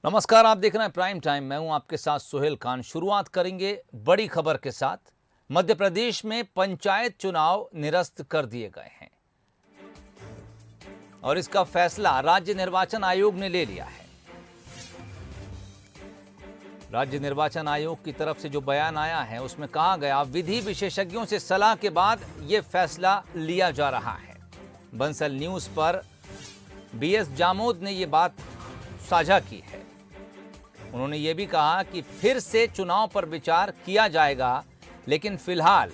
नमस्कार, आप देख रहे हैं प्राइम टाइम। मैं हूं आपके साथ सुहेल खान। शुरुआत करेंगे बड़ी खबर के साथ। मध्य प्रदेश में पंचायत चुनाव निरस्त कर दिए गए हैं और इसका फैसला राज्य निर्वाचन आयोग ने ले लिया है। राज्य निर्वाचन आयोग की तरफ से जो बयान आया है उसमें कहा गया, विधि विशेषज्ञों से सलाह के बाद यह फैसला लिया जा रहा है। बंसल न्यूज पर बीएस जामोद ने यह बात साझा की है। उन्होंने ये भी कहा कि फिर से चुनाव पर विचार किया जाएगा, लेकिन फिलहाल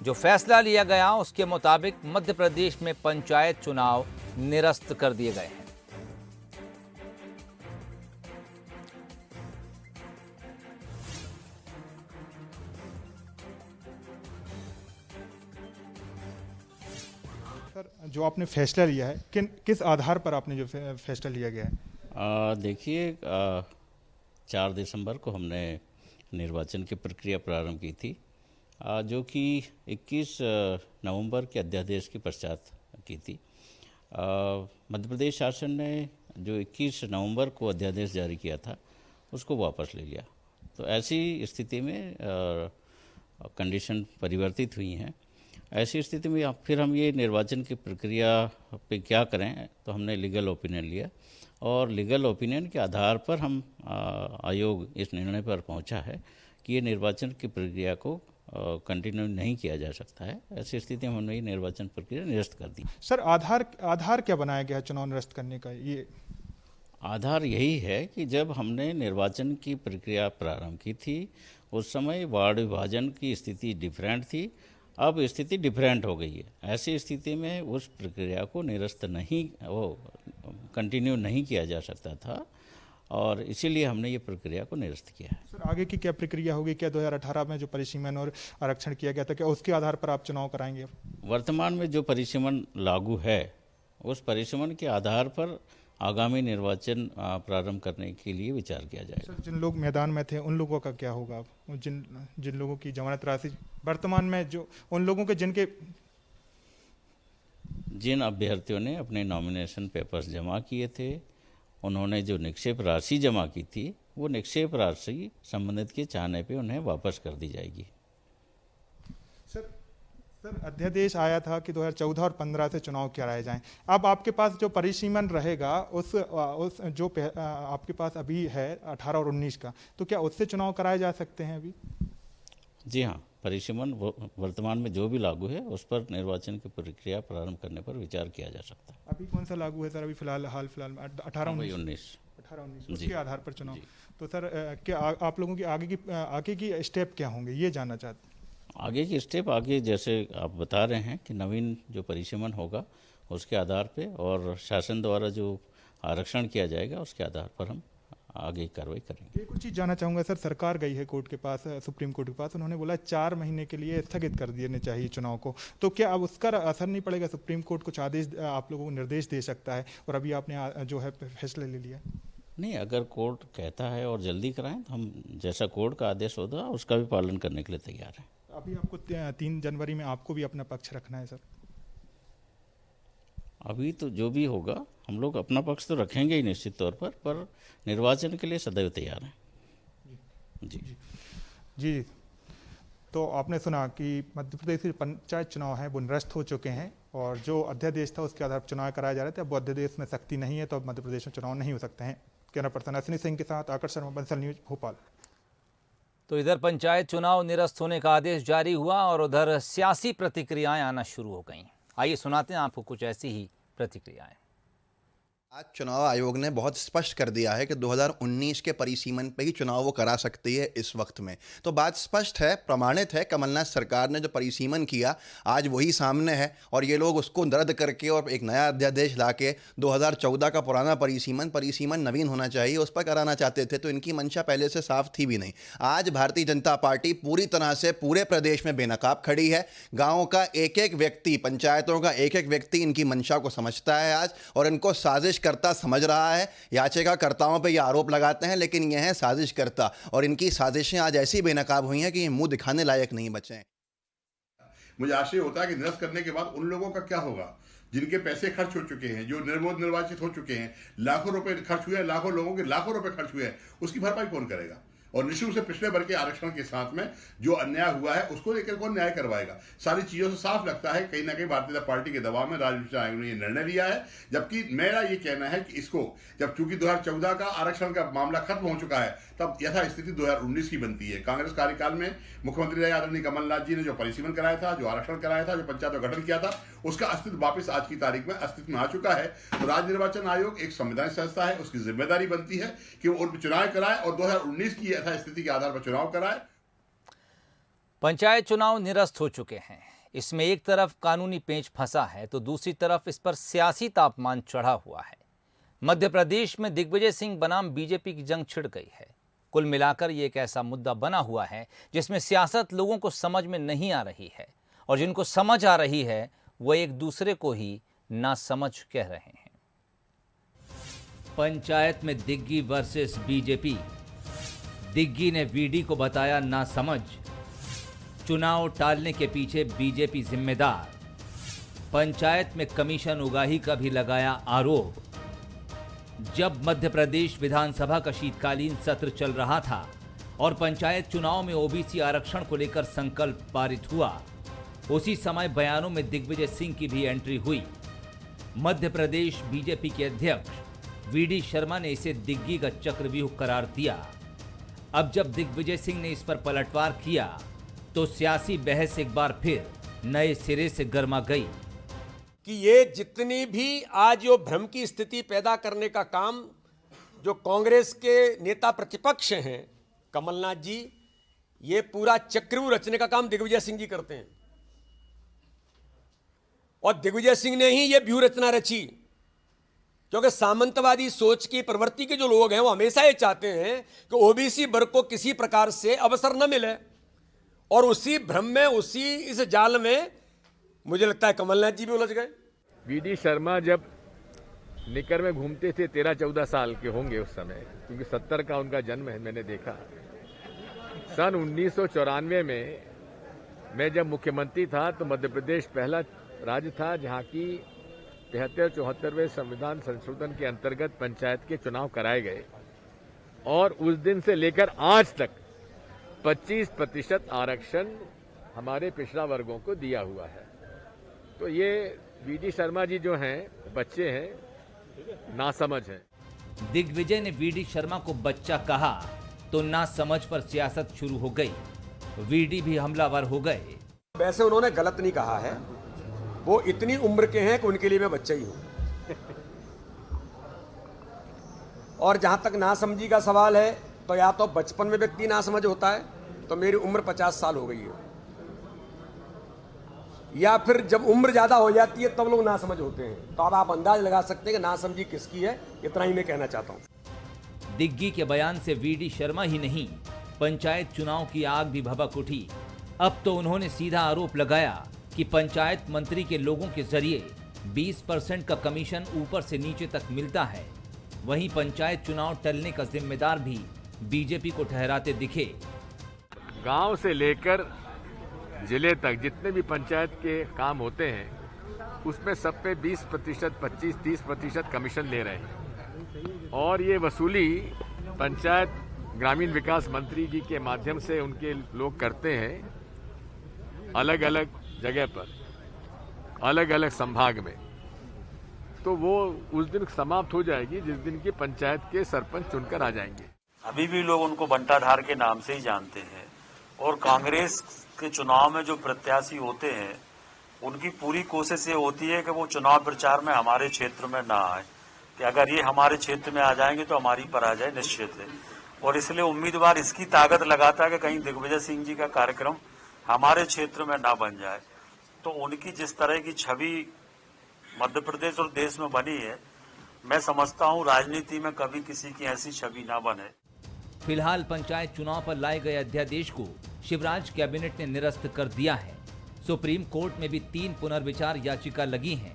जो फैसला लिया गया उसके मुताबिक मध्य प्रदेश में पंचायत चुनाव निरस्त कर दिए गए हैं। सर, जो आपने फैसला लिया है किस आधार पर आपने जो फैसला लिया गया है? देखिए, 4 दिसंबर को हमने निर्वाचन की प्रक्रिया प्रारंभ की थी, जो कि 21 नवंबर के अध्यादेश के पश्चात की थी। मध्य प्रदेश शासन ने जो 21 नवंबर को अध्यादेश जारी किया था उसको वापस ले लिया। तो ऐसी स्थिति में कंडीशन परिवर्तित हुई हैं। ऐसी स्थिति में फिर हम ये निर्वाचन की प्रक्रिया पे क्या करें, तो हमने लीगल ओपिनियन लिया और लीगल ओपिनियन के आधार पर हम आयोग इस निर्णय पर पहुंचा है कि ये निर्वाचन की प्रक्रिया को कंटिन्यू नहीं किया जा सकता है। ऐसी स्थिति में हमने ये निर्वाचन प्रक्रिया निरस्त कर दी। सर, आधार क्या बनाया गया है चुनाव निरस्त करने का? ये आधार यही है कि जब हमने निर्वाचन की प्रक्रिया प्रारंभ की थी उस समय वार्ड विभाजन की स्थिति डिफरेंट थी, अब स्थिति डिफरेंट हो गई है। ऐसी स्थिति में उस प्रक्रिया को निरस्त नहीं, वो कंटिन्यू नहीं किया जा सकता था और इसीलिए हमने ये प्रक्रिया को निरस्त किया है। सर, आगे की क्या प्रक्रिया होगी? क्या 2018 में जो परिसीमन और आरक्षण किया गया था, क्या उसके आधार पर आप चुनाव कराएंगे? वर्तमान में जो परिसीमन लागू है उस परिसीमन के आधार पर आगामी निर्वाचन प्रारंभ करने के लिए विचार किया जाएगा। सर, जिन लोग मैदान में थे उन लोगों का क्या होगा? जिन लोगों की जमानत राशि वर्तमान में, जो उन लोगों के जिन अभ्यर्थियों ने अपने नॉमिनेशन पेपर्स जमा किए थे, उन्होंने जो निक्षेप राशि जमा की थी वो निक्षेप राशि संबंधित के चाहने पे उन्हें वापस कर दी जाएगी। सर, अध्यादेश आया था कि 2014 और 15 से चुनाव कराए जाएं। अब आपके पास जो परिसीमन रहेगा उस जो आपके पास अभी है 18 और 19 का, तो क्या उससे चुनाव कराए जा सकते हैं अभी? जी हाँ, परिसीमन वर्तमान में जो भी लागू है उस पर निर्वाचन की प्रक्रिया प्रारंभ करने पर विचार किया जा सकता है। अभी कौन सा लागू है सर? अभी फिलहाल में 18-19 उसके आधार पर चुनाव। तो सर, क्या आप लोगों की आगे की स्टेप क्या होंगे, ये जानना चाहते हैं। आगे की स्टेप आगे जैसे आप बता रहे हैं कि नवीन जो परिसीमन होगा उसके आधार पे और शासन द्वारा जो आरक्षण किया जाएगा उसके आधार पर हम आगे कार्रवाई करेंगे। ये कुछ चीज़ जानना चाहूँगा सर। सरकार गई है कोर्ट के पास, सुप्रीम कोर्ट के पास, उन्होंने बोला 4 महीने के लिए स्थगित कर देने चाहिए चुनाव को। तो क्या अब उसका असर नहीं पड़ेगा? सुप्रीम कोर्ट कुछ आदेश आप लोगों को निर्देश दे सकता है और अभी आपने जो है फैसला ले लिया? नहीं, अगर कोर्ट कहता है और जल्दी कराएं तो हम जैसा कोर्ट का आदेश होगा उसका भी पालन करने के लिए तैयार हैं। अभी आपको 3 जनवरी में आपको भी अपना पक्ष रखना है सर? अभी तो जो भी होगा हम लोग अपना पक्ष तो रखेंगे ही निश्चित तौर पर निर्वाचन के लिए सदैव तैयार हैं। जी। तो आपने सुना कि मध्य प्रदेश के पंचायत चुनाव हैं वो निरस्त हो चुके हैं और जो अध्यादेश था उसके आधार पर चुनाव कराए जा रहे थे। अब वो अध्यादेश में सख्ती नहीं है, तो अब मध्य प्रदेश में चुनाव नहीं हो सकते हैं। कैमरा पर्सन अश्विनी सिंह के साथ आकर्ष शर्मा, बंसल न्यूज, भोपाल। तो इधर पंचायत चुनाव निरस्त होने का आदेश जारी हुआ और उधर सियासी प्रतिक्रियाएं आना शुरू हो गईं। आइए सुनाते हैं आपको कुछ ऐसी ही प्रतिक्रियाएं। आज चुनाव आयोग ने बहुत स्पष्ट कर दिया है कि 2019 के परिसीमन पे ही चुनाव वो करा सकती है इस वक्त में। तो बात स्पष्ट है, प्रमाणित है। कमलनाथ सरकार ने जो परिसीमन किया आज वही सामने है और ये लोग उसको रद्द करके और एक नया अध्यादेश लाके 2014 का पुराना परिसीमन नवीन होना चाहिए उस पर कराना चाहते थे। तो इनकी मंशा पहले से साफ थी भी नहीं। आज भारतीय जनता पार्टी पूरी तरह से पूरे प्रदेश में बेनकाब खड़ी है। गाँव का एक एक व्यक्ति, पंचायतों का एक एक व्यक्ति इनकी मंशा को समझता है आज और इनको साजिश करता समझ रहा है। याचिकाकर्ताओं पे ये आरोप लगाते हैं लेकिन ये हैं साजिशकर्ता और इनकी साजिशें आज ऐसी बेनकाब हुई हैं कि ये मुंह दिखाने लायक नहीं बचे हैं। मुझे आशय होता है कि निरस्त करने के बाद उन लोगों का क्या होगा जिनके पैसे खर्च हो चुके हैं, जो निर्वाचित हो चुके हैं, लाखों रुपए खर्च हुए हैं, लाखों लोगों के लाखों रुपए खर्च हुए हैं, उसकी भरपाई कौन करेगा? और निश्चित रूप से पिछले वर्ग के आरक्षण के साथ में जो अन्याय हुआ है उसको लेकर कौन न्याय करवाएगा? सारी चीजों से साफ लगता है कहीं ना कहीं भारतीय जनता पार्टी के दबाव में राजनीतिक आयोग ने ये निर्णय लिया है। जबकि मेरा ये कहना है कि इसको जब चूंकि 2014 का आरक्षण का मामला खत्म हो चुका है, तब यथा स्थिति 2019 की बनती है। कांग्रेस कार्यकाल में मुख्यमंत्री रहे आदरणीय कमलनाथ जी ने जो परिसीमन कराया था, जो आरक्षण कराया था, जो पंचायत का गठन किया था, उसका अस्तित्व वापस आज की तारीख में अस्तित्व में आ चुका है। तो राज्य निर्वाचन आयोग एक संवैधानिक संस्था है, उसकी जिम्मेदारी बनती है कि वो उन चुनाव कराए और 2019 की यथा स्थिति के आधार पर चुनाव कराए। पंचायत चुनाव निरस्त हो चुके हैं। इसमें एक तरफ कानूनी पेंच फंसा है तो दूसरी तरफ इस पर सियासी तापमान चढ़ा हुआ है। मध्य प्रदेश में दिग्विजय सिंह बनाम बीजेपी की जंग छिड़ गई है। कुल मिलाकर ये एक ऐसा मुद्दा बना हुआ है जिसमें सियासत लोगों को समझ में नहीं आ रही है और जिनको समझ आ रही है वो एक दूसरे को ही नासमझ कह रहे हैं। पंचायत में दिग्गी वर्सेस बीजेपी। दिग्गी ने वीडी को बताया नासमझ। चुनाव टालने के पीछे बीजेपी जिम्मेदार। पंचायत में कमीशन उगाही का भी लगाया आरोप। जब मध्य प्रदेश विधानसभा का शीतकालीन सत्र चल रहा था और पंचायत चुनाव में ओबीसी आरक्षण को लेकर संकल्प पारित हुआ, उसी समय बयानों में दिग्विजय सिंह की भी एंट्री हुई। मध्य प्रदेश बीजेपी के अध्यक्ष वीडी शर्मा ने इसे दिग्गी का चक्रव्यूह करार दिया। अब जब दिग्विजय सिंह ने इस पर पलटवार किया तो सियासी बहस एक बार फिर नए सिरे से गर्मा गई कि ये जितनी भी आज जो भ्रम की स्थिति पैदा करने का काम जो कांग्रेस के नेता प्रतिपक्ष हैं कमलनाथ जी, ये पूरा चक्रव्यूह रचने का काम दिग्विजय सिंह जी करते हैं। और दिग्विजय सिंह ने ही ये व्यूह रचना रची, क्योंकि सामंतवादी सोच की प्रवृत्ति के जो लोग हैं वो हमेशा ये चाहते हैं कि ओबीसी वर्ग को किसी प्रकार से अवसर न मिले, और उसी भ्रम में, उसी इस जाल में मुझे लगता है कमलनाथ जी भी उलझ गए। वीडी शर्मा जब निकर में घूमते थे, 13-14 साल के होंगे उस समय, क्योंकि 70 का उनका जन्म है, मैंने देखा। सन 1994 में मैं जब मुख्यमंत्री था तो मध्य प्रदेश पहला राज्य था जहां की 73-74वें संविधान संशोधन के अंतर्गत पंचायत के चुनाव कराए गए, और उस दिन से लेकर आज तक 25% आरक्षण हमारे पिछड़ा वर्गों को दिया हुआ है। तो ये वीडी शर्मा जी जो हैं बच्चे हैं, नासमझ हैं। दिग्विजय ने वीडी शर्मा को बच्चा कहा तो नासमझ पर सियासत शुरू हो गई। वीडी भी हमलावर हो गए। वैसे उन्होंने गलत नहीं कहा है, वो इतनी उम्र के हैं कि उनके लिए मैं बच्चा ही हूं। और जहां तक नासमझी का सवाल है, तो या तो बचपन में व्यक्ति नासमझ होता है, तो मेरी उम्र 50 साल हो गई है, या फिर जब उम्र ज्यादा हो जाती है तब लोग नासमझ होते हैं। तो अब आप अंदाज लगा सकते हैं कि नासमझी किसकी है। इतना ही मैं कहना चाहता हूं। दिग्गी के बयान से वीडी शर्मा ही नहीं, पंचायत चुनाव की आग भी भभक उठी। अब तो उन्होंने सीधा आरोप लगाया कि पंचायत मंत्री के लोगों के जरिए 20% का कमीशन ऊपर से नीचे तक मिलता है। वहीं पंचायत चुनाव टलने का जिम्मेदार भी बीजेपी को ठहराते दिखे। गांव से लेकर जिले तक जितने भी पंचायत के काम होते हैं, उसमें सब पे 20%, 25-30% कमीशन ले रहे हैं, और ये वसूली पंचायत ग्रामीण विकास मंत्री जी के माध्यम से उनके लोग करते हैं, अलग अलग जगह पर, अलग अलग संभाग में। तो वो उस दिन समाप्त हो जाएगी जिस दिन की पंचायत के सरपंच चुनकर आ जाएंगे। अभी भी लोग उनको बंटाधार के नाम से ही जानते हैं, और कांग्रेस के चुनाव में जो प्रत्याशी होते हैं उनकी पूरी कोशिश ये होती है कि वो चुनाव प्रचार में हमारे क्षेत्र में ना आए, कि अगर ये हमारे क्षेत्र में आ जाएंगे तो हमारी पराजय निश्चित है। और इसलिए उम्मीदवार इसकी ताकत लगाता है कि कहीं दिग्विजय सिंह जी का कार्यक्रम हमारे क्षेत्र में ना बन जाए। तो उनकी जिस तरह की छवि मध्य प्रदेश और देश में बनी है, मैं समझता हूं राजनीति में कभी किसी की ऐसी छवि ना बने। फिलहाल पंचायत चुनाव पर लाए गए अध्यादेश को शिवराज कैबिनेट ने निरस्त कर दिया है। सुप्रीम कोर्ट में भी 3 पुनर्विचार याचिका लगी हैं।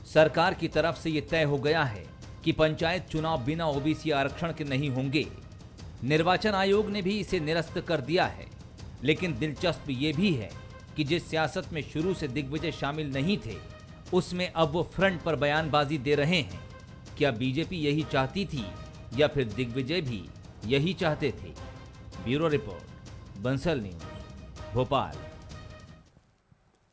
सरकार की तरफ से यह तय हो गया है कि पंचायत चुनाव बिना ओबीसी आरक्षण के नहीं होंगे। निर्वाचन आयोग ने भी इसे निरस्त कर दिया है। लेकिन दिलचस्प ये भी है कि जिस सियासत में शुरू से दिग्विजय शामिल नहीं थे, उसमें अब वो फ्रंट पर बयानबाजी दे रहे हैं। क्या बीजेपी यही चाहती थी या फिर दिग्विजय भी यही चाहते थे? Bureau report, Bansal news, Bhopal.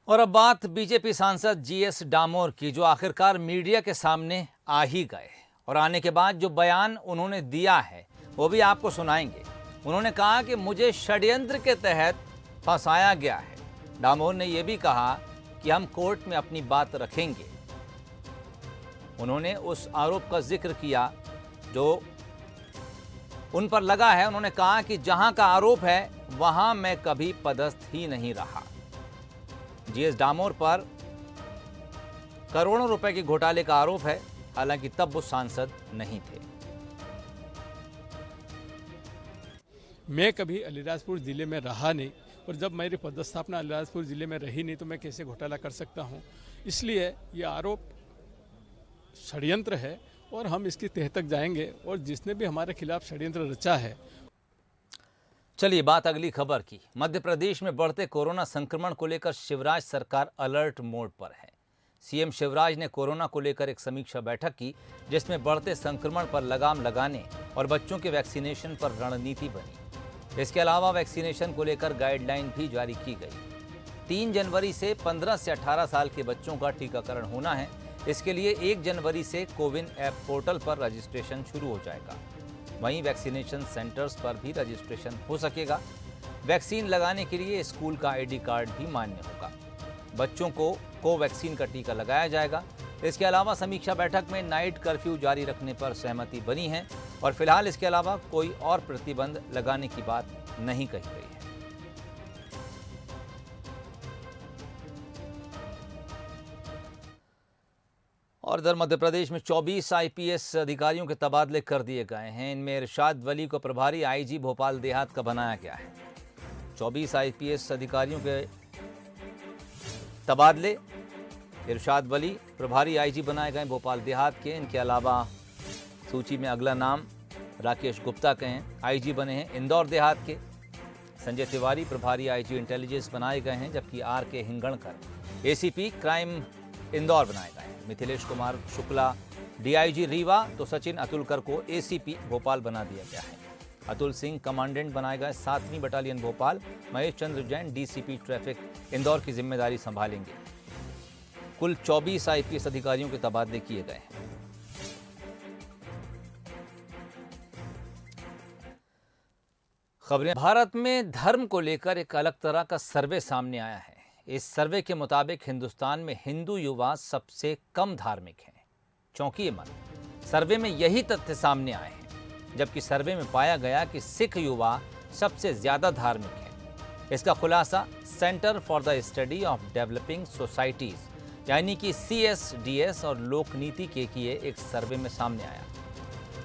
और अब बात बीजेपी सांसद जीएस डामोर की, जो आखिरकार मीडिया के सामने आ ही गए और आने के बाद जो बयान उन्होंने दिया है वो भी आपको सुनाएंगे। उन्होंने कहा कि मुझे षड्यंत्र के तहत फंसाया गया है। डामोर ने यह भी कहा कि हम कोर्ट में अपनी बात रखेंगे। उन्होंने उस आरोप का जिक्र किया जो उन पर लगा है। उन्होंने कहा कि जहां का आरोप है वहां मैं कभी पदस्थ ही नहीं रहा। जीएस डामोर पर करोड़ों रुपए के घोटाले का आरोप है, हालांकि तब वो सांसद नहीं थे। मैं कभी अलीराजपुर जिले में रहा नहीं, और जब मेरी पदस्थापना अलीराजपुर जिले में रही नहीं तो मैं कैसे घोटाला कर सकता हूं। इसलिए ये आरोप षड्यंत्र है और हम इसकी तह तक जाएंगे, और जिसने भी हमारे खिलाफ षड्यंत्र रचा है। चलिए बात अगली खबर की। मध्य प्रदेश में बढ़ते कोरोना संक्रमण को लेकर शिवराज सरकार अलर्ट मोड पर है। सीएम शिवराज ने कोरोना को लेकर एक समीक्षा बैठक की, जिसमें बढ़ते संक्रमण पर लगाम लगाने और बच्चों के वैक्सीनेशन पर रणनीति बनी। इसके अलावा वैक्सीनेशन को लेकर गाइडलाइन भी जारी की गई। 3 जनवरी से 15 से 18 साल के बच्चों का टीकाकरण होना है। इसके लिए 1 जनवरी से कोविन ऐप पोर्टल पर रजिस्ट्रेशन शुरू हो जाएगा। वहीं वैक्सीनेशन सेंटर्स पर भी रजिस्ट्रेशन हो सकेगा। वैक्सीन लगाने के लिए स्कूल का आईडी कार्ड भी मान्य होगा। बच्चों को कोवैक्सीन का टीका लगाया जाएगा। इसके अलावा समीक्षा बैठक में नाइट कर्फ्यू जारी रखने पर सहमति बनी है और फिलहाल इसके अलावा कोई और प्रतिबंध लगाने की बात नहीं कही गई है। और इधर मध्य प्रदेश में 24 आईपीएस अधिकारियों के तबादले कर दिए गए हैं। इनमें इरशाद वली को प्रभारी आईजी भोपाल देहात का बनाया गया है। 24 आईपीएस अधिकारियों के तबादले, इरशाद वली प्रभारी आईजी बनाए गए भोपाल देहात के। इनके अलावा सूची में अगला नाम राकेश गुप्ता के हैं, आईजी बने हैं इंदौर देहात के। संजय तिवारी प्रभारी आईजी इंटेलिजेंस बनाए गए हैं, जबकि आर के हिंगणकर एसीपी क्राइम इंदौर बनाए गए हैं। मिथिलेश कुमार शुक्ला डीआईजी रीवा, तो सचिन अतुलकर को एसीपी भोपाल बना दिया गया है। अतुल सिंह कमांडेंट बनाए गए 7वीं battalion Bhopal. Mahesh Chandra Jain DCP traffic Indore की जिम्मेदारी संभालेंगे। कुल 24 आईपीएस अधिकारियों के तबादले किए गए हैं। खबरें। भारत में धर्म को लेकर एक अलग तरह का सर्वे सामने आया है। इस सर्वे के मुताबिक हिंदुस्तान में हिंदू युवा सबसे कम धार्मिक हैं। चौंकिए मत, सर्वे में यही तथ्य सामने आए हैं, जबकि सर्वे में पाया गया कि सिख युवा सबसे ज्यादा धार्मिक हैं। इसका खुलासा centre for the study of developing societies यानी कि CSDS और लोकनीति के किए एक सर्वे में सामने आया।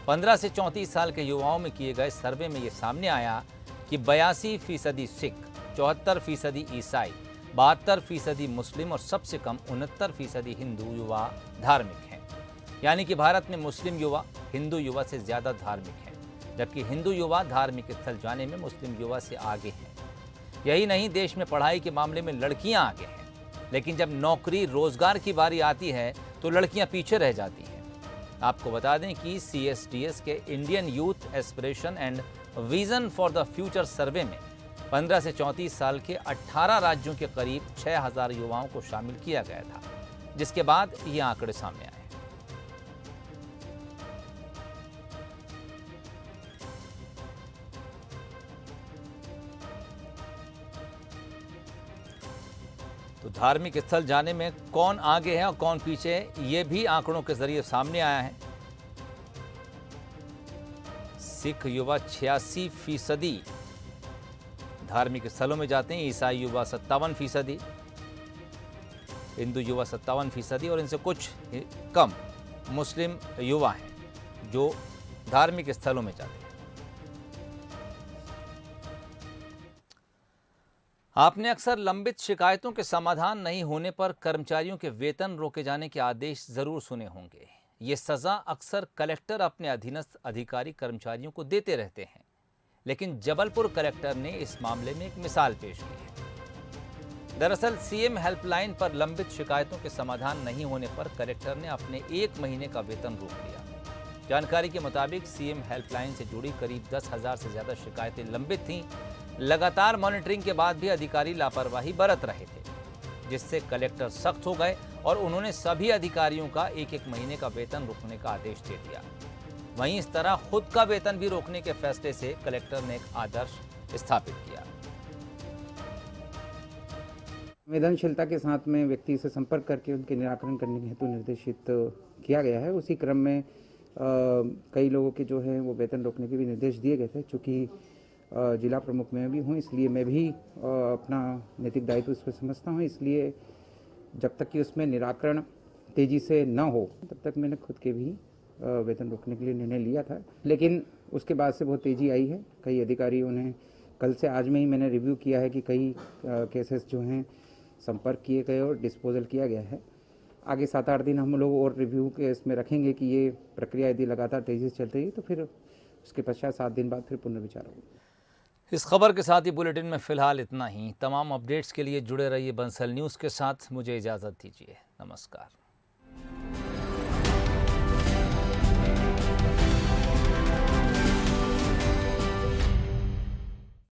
15 से 34 साल के युवाओं में किए गए सर्वे में यह सामने आया कि 82% सिख, 74% ईसाई, 72% मुस्लिम और सबसे कम 69% हिंदू युवा धार्मिक हैं। यानी कि भारत में मुस्लिम युवा हिंदू युवा से ज़्यादा धार्मिक हैं, जबकि हिंदू युवा धार्मिक स्थल जाने में मुस्लिम युवा से आगे हैं। यही नहीं, देश में पढ़ाई के मामले में लड़कियां आगे हैं, लेकिन जब नौकरी रोजगार की बारी आती है तो लड़कियां पीछे रह जाती हैं। आपको बता दें कि CSDS के Indian youth aspiration and vision for the future survey में 15 से 34 साल के 18 राज्यों के करीब 6000 युवाओं को शामिल किया गया था, जिसके बाद ये आंकड़े सामने आए। तो धार्मिक स्थल जाने में कौन आगे है और कौन पीछे, ये भी आंकड़ों के जरिए सामने आया है। सिख युवा 86% धार्मिक स्थलों में जाते हैं, ईसाई युवा 57%, हिंदू युवा 57% और इनसे कुछ कम मुस्लिम युवा हैं जो धार्मिक स्थलों में जाते हैं। आपने अक्सर लंबित शिकायतों के समाधान नहीं होने पर कर्मचारियों के वेतन रोके जाने के आदेश जरूर सुने होंगे। ये सजा अक्सर कलेक्टर अपने अधीनस्थ अधिकारी कर्मचारियों को देते रहते हैं, लेकिन जबलपुर कलेक्टर ने इस मामले में एक मिसाल पेश की है। दरअसल सीएम हेल्पलाइन पर लंबित शिकायतों के समाधान नहीं होने पर कलेक्टर ने अपने 1 महीने का वेतन रोक लिया। जानकारी के मुताबिक सीएम हेल्पलाइन से जुड़ी करीब 10,000 से ज्यादा शिकायतें लंबित थीं। लगातार मॉनिटरिंग के बाद भी अधिकारी लापरवाही बरत रहे थे, जिससे कलेक्टर सख्त हो गए और उन्होंने सभी अधिकारियों का 1-1 महीने का वेतन रोकने का आदेश दे दिया। वहीं इस तरह खुद का वेतन भी रोकने के फैसले से कलेक्टर ने एक आदर्श स्थापित किया। संवेदनशीलता के साथ में व्यक्ति से संपर्क करके उनके निराकरण करने के हेतु निर्देशित किया गया है। उसी क्रम में कई लोगों के जो है वो वेतन रोकने के भी निर्देश दिए गए थे। चूँकि जिला प्रमुख मैं भी हूँ, इसलिए मैं भी अपना नैतिक दायित्व उसको समझता हूँ। इसलिए जब तक कि उसमें निराकरण तेज़ी से न हो तब तक मैंने खुद के भी वेतन रोकने के लिए निर्णय लिया था। लेकिन उसके बाद से बहुत तेज़ी आई है। कई अधिकारियों ने कल से आज में ही मैंने रिव्यू किया है कि कई केसेस जो हैं संपर्क किए गए और डिस्पोजल किया गया है। आगे 7-8 दिन हम लोग और रिव्यू के इसमें रखेंगे कि ये प्रक्रिया यदि लगातार तेज़ी से चलती रही तो फिर उसके पश्चात 7 दिन बाद फिर पुनर्विचार होगा। इस खबर के साथ ही बुलेटिन में फिलहाल इतना ही। तमाम अपडेट्स के लिए जुड़े रहिए बंसल न्यूज़ के साथ। मुझे इजाज़त दीजिए। नमस्कार।